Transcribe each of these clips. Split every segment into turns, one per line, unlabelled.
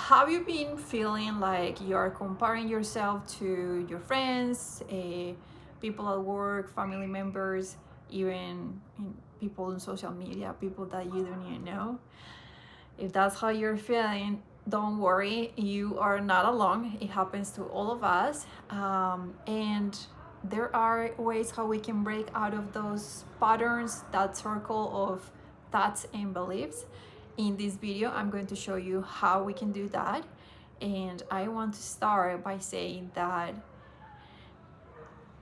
have you been feeling like you're comparing yourself to your friends, people at work, family members, even people on social media, people that you don't even know? If that's how you're feeling, don't worry, you are not alone. It happens to all of us. And there are ways how we can break out of those patterns, that circle of thoughts and beliefs. In this video, I'm going to show you how we can do that. And I want to start by saying that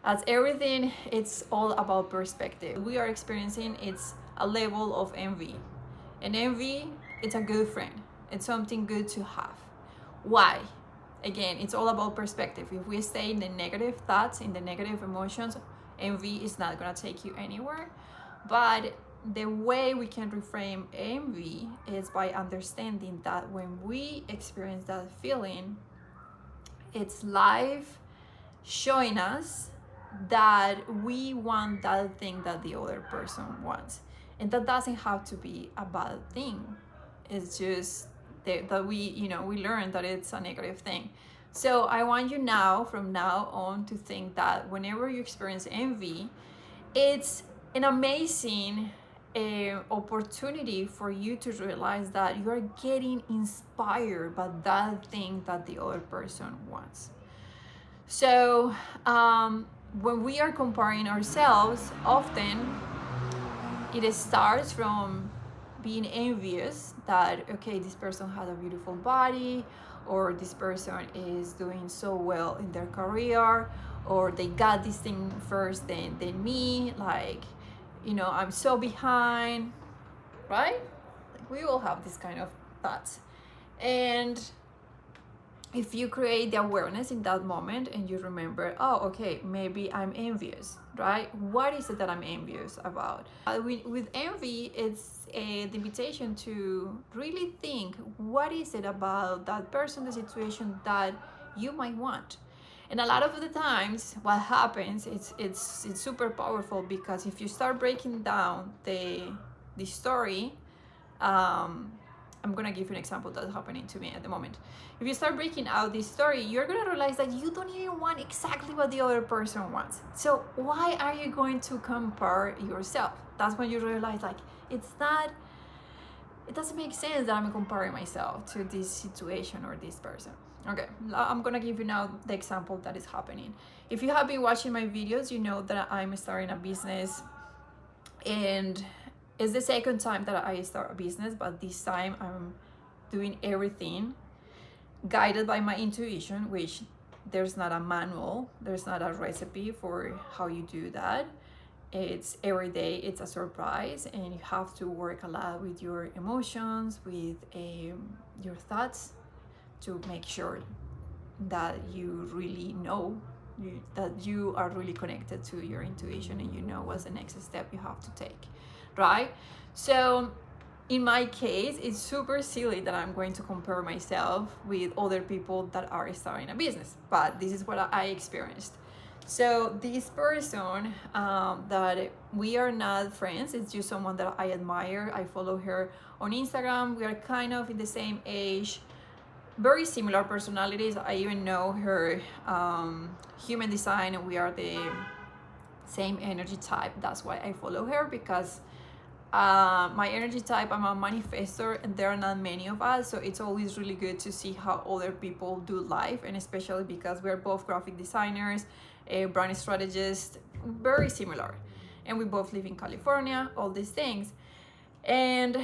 as everything, it's all about perspective. We are experiencing it's a level of envy. And envy, it's a good friend. It's something good to have. Why? Again, it's all about perspective. If we stay in the negative thoughts, in the negative emotions, envy is not gonna take you anywhere. But the way we can reframe envy is by understanding that when we experience that feeling, it's life showing us that we want that thing that the other person wants. And that doesn't have to be a bad thing. It's just that we learn that it's a negative thing. So I want you now, from now on, to think that whenever you experience envy, it's an amazing opportunity for you to realize that you are getting inspired by that thing that the other person wants. So when we are comparing ourselves, often it starts from being envious that, okay, this person has a beautiful body, or this person is doing so well in their career, or they got this thing first than me, like, I'm so behind, right? Like, we all have this kind of thoughts. And if you create the awareness in that moment and you remember, oh, okay, maybe I'm envious, right? What is it that I'm envious about? With envy, it's the invitation to really think, what is it about that person, the situation that you might want? And a lot of the times what happens, it's super powerful, because if you start breaking down the story, I'm gonna give you an example that's happening to me at the moment. If you start breaking out this story, you're gonna realize that you don't even want exactly what the other person wants. So why are you going to compare yourself? That's when you realize, like, it doesn't make sense that I'm comparing myself to this situation or this person. Okay, I'm gonna give you now the example that is happening. If you have been watching my videos, you know that I'm starting a business, and it's the second time that I start a business, but this time I'm doing everything guided by my intuition, which there's not a manual, there's not a recipe for how you do that. It's every day, it's a surprise, and you have to work a lot with your emotions, with your thoughts, to make sure that you really know that you are really connected to your intuition, and you know what's the next step you have to take, right? So in my case, it's super silly that I'm going to compare myself with other people that are starting a business, but this is what I experienced. So this person, that we are not friends, it's just someone that I admire. I follow her on Instagram. We are kind of in the same age, very similar personalities. I even know her human design, and we are the same energy type. That's why I follow her, because my energy type, I'm a manifestor, and there are not many of us, so it's always really good to see how other people do life, and especially because we're both graphic designers, brand strategists, very similar, and we both live in California, all these things. And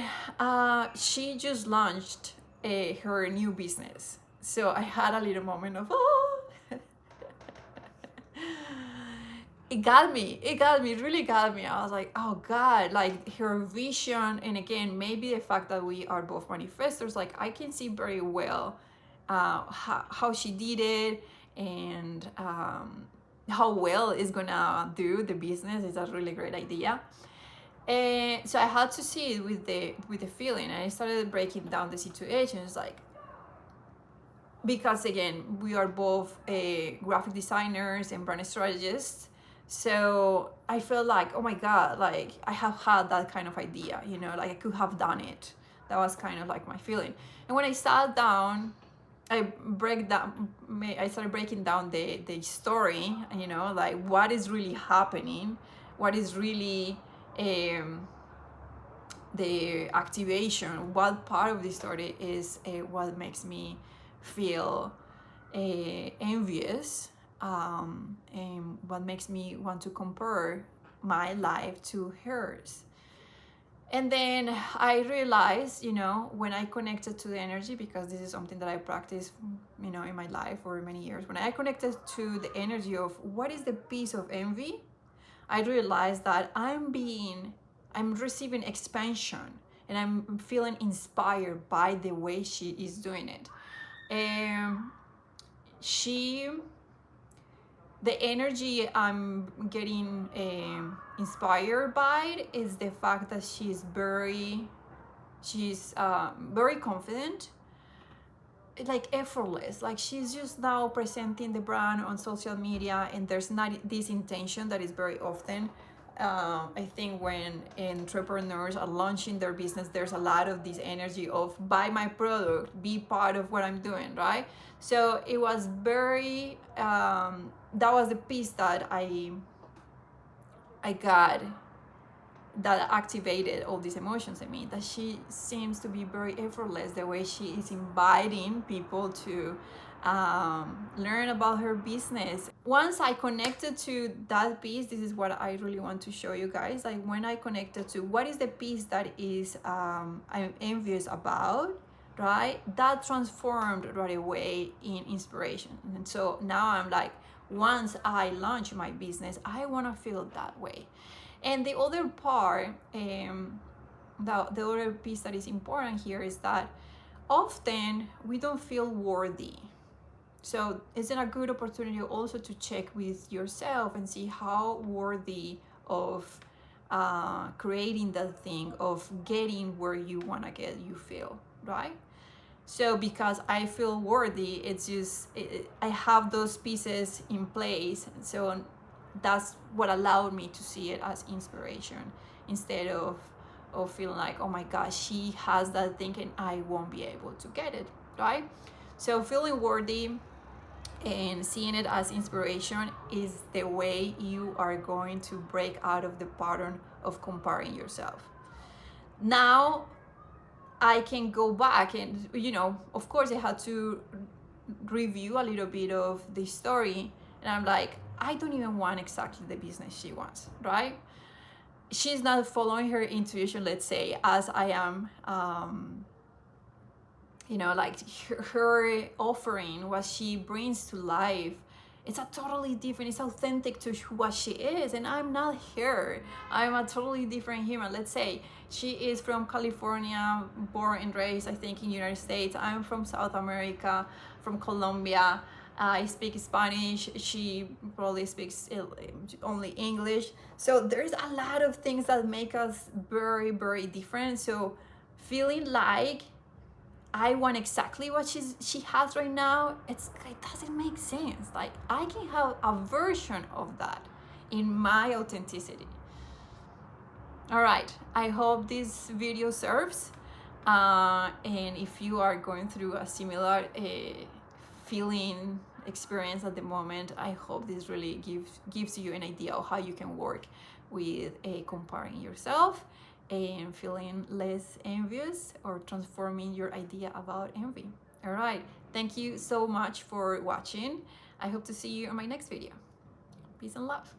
she just launched her new business, so I had a little moment of, oh. It got me, it really got me. I was like, oh God, like her vision. And again, maybe the fact that we are both manifestors, like I can see very well how she did it, and how well it's gonna do the business. It's a really great idea. And so I had to see it with the feeling, and I started breaking down the situations, like, because again, we are both graphic designers and brand strategists. So I felt like, oh my God, like I have had that kind of idea, like I could have done it. That was kind of like my feeling. And when I sat down I started breaking down the story, you know, like what is really happening, what is really the activation, what part of the story is what makes me feel envious, and what makes me want to compare my life to hers. And then I realized, you know, when I connected to the energy, because this is something that I practiced, you know, in my life for many years, when I connected to the energy of what is the piece of envy, I realized that I'm receiving expansion, and I'm feeling inspired by the way she is doing it. And she the energy I'm getting inspired by is the fact that she's very confident, like effortless, like she's just now presenting the brand on social media, and there's not this intention that is very often, I think, when entrepreneurs are launching their business, there's a lot of this energy of buy my product, be part of what I'm doing, right? So it was very that was the piece that I got, that activated all these emotions in me, that she seems to be very effortless the way she is inviting people to learn about her business. Once I connected to that piece, this is what I really want to show you guys, like when I connected to what is the piece that is I'm envious about, right, that transformed right away in inspiration. And so now I'm like, once I launch my business, I want to feel that way. And the other part, the other piece that is important here is that often we don't feel worthy. So it's a good opportunity also to check with yourself and see how worthy of creating that thing, of getting where you want to get, you feel, right? So because I feel worthy, it's just I have those pieces in place. So that's what allowed me to see it as inspiration, instead of feeling like, oh my gosh, she has that thing and I won't be able to get it, right? So feeling worthy and seeing it as inspiration is the way you are going to break out of the pattern of comparing yourself. Now I can go back and, you know, of course I had to review a little bit of the story, and I'm like, I don't even want exactly the business she wants, right? She's not following her intuition, let's say, as I am. You know, like her offering, what she brings to life, it's a totally different, it's authentic to what she is, and I'm not her. I'm a totally different human. Let's say she is from California, born and raised, I think, in United States. I'm from South America, from Colombia. I speak Spanish. She probably speaks only English. So there's a lot of things that make us very, very different. So feeling like I want exactly what she has right now, it doesn't make sense. Like I can have a version of that in my authenticity. All right, I hope this video serves. And if you are going through a similar feeling experience at the moment, I hope this really gives you an idea of how you can work with comparing yourself and feeling less envious, or transforming your idea about envy. All right, thank you so much for watching. I hope to see you in my next video. Peace and love.